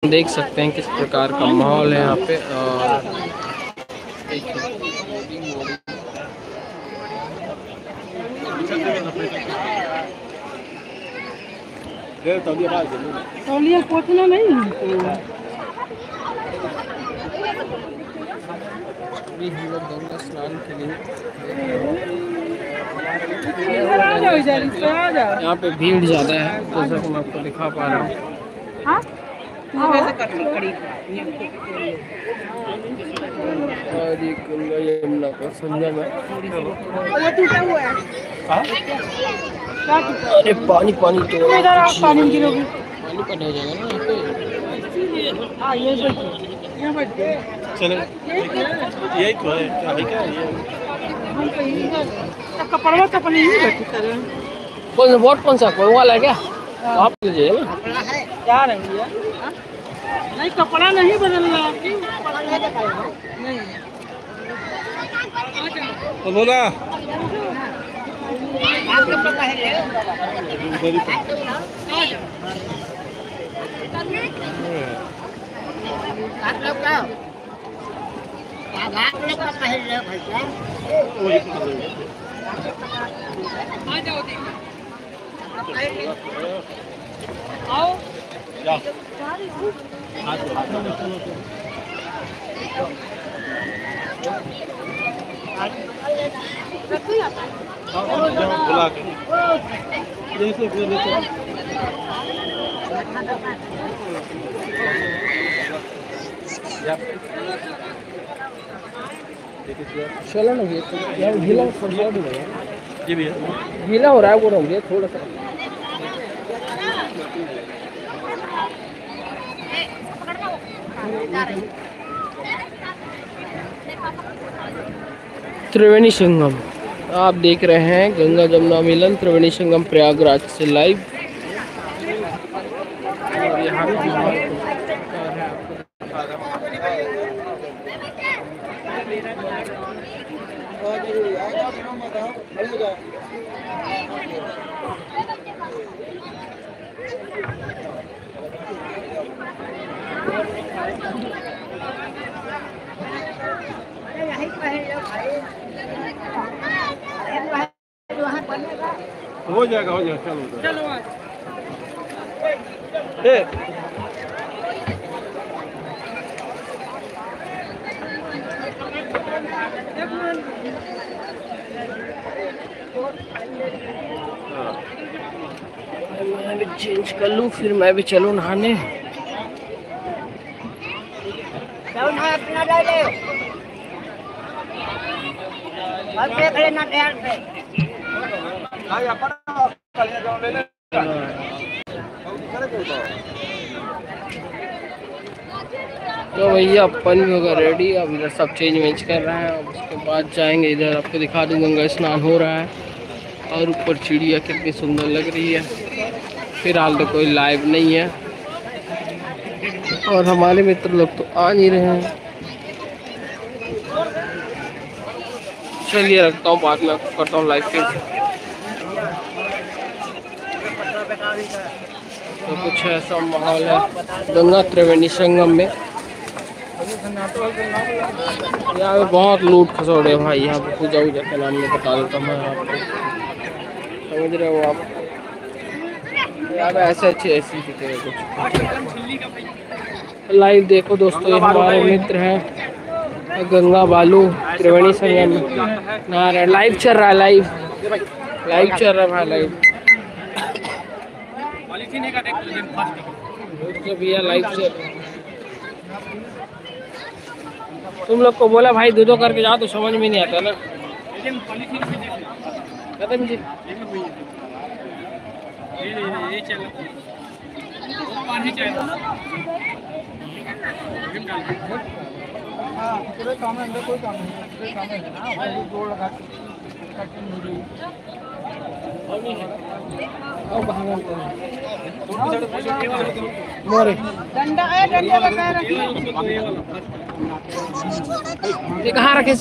देख सकते हैं किस प्रकार का माहौल है यहाँ पे। और तौलिया पोछना नहीं अभी हम लोग गंगा स्नान के लिए यहाँ पे भीड़ ज़्यादा है, जैसा कि मैं आपको दिखा पा रहा हूँ। और ये गंगा यमुना का संगम है। अरे पानी पानी तो पानी गिरोगी। पानी पानी हो जाएगा ना यहाँ पे। चलो यही तो है, क्या है क्या ये कपड़वा तो अपने ही बैठी कर कौन सा कोई वाला है क्या? आप लीजिए ना। जा रहे हैं भैया। नहीं कपड़ा नहीं बदलना आपकी नहीं तो बोला आओ बुला के जैसे बोले चलो ना ये यार गीला थोड़ा भी नहीं है। जी भैया गीला हो रहा है वो रंग ये थोड़ा सा। त्रिवेणी संगम आप देख रहे हैं, गंगा जमुना मिलन त्रिवेणी संगम प्रयागराज से लाइव। और यहाँ हो जाएगा चलो चलो मैं भी चेंज कर लूँ, फिर मैं भी चलूँ नहाने। तो भैया अपन भी होगा रेडी, अब इधर सब चेंज वेंज कर रहे हैं। अब उसके बाद जाएंगे इधर, आपको दिखा दूँ गंगा स्नान हो रहा है। और ऊपर चिड़िया कितनी सुंदर लग रही है। फिलहाल तो कोई लाइव नहीं है और हमारे मित्र लोग तो आ नहीं रहे हैं। चलिए रखता हूँ, बाद में करता हूँ लाइव फिर। तो कुछ ऐसा माहौल है गंगा त्रिवेणी संगम में। यहाँ पे बहुत लूट खसोड़े भाई, यहाँ पे पूजा वूजा के नाम में बता देता हूँ मैं आपको, समझ रहे हो आप। यहाँ पे ऐसे ऐसी दिखे कुछ लाइव देखो दोस्तों। ये हमारे मित्र हैं गंगा बालू त्रिवेणी संगम नहा रहे। लाइव चल रहा है, लाइव चल रहा है भाई, लाइव भैया लाइव से। तुम लोग को बोला भाई दो करके जाओ तो समझ में नहीं आता ना। खत्म जी मोरे डंडा है, डंडे लगा रखिए। ये कहाँ रखे?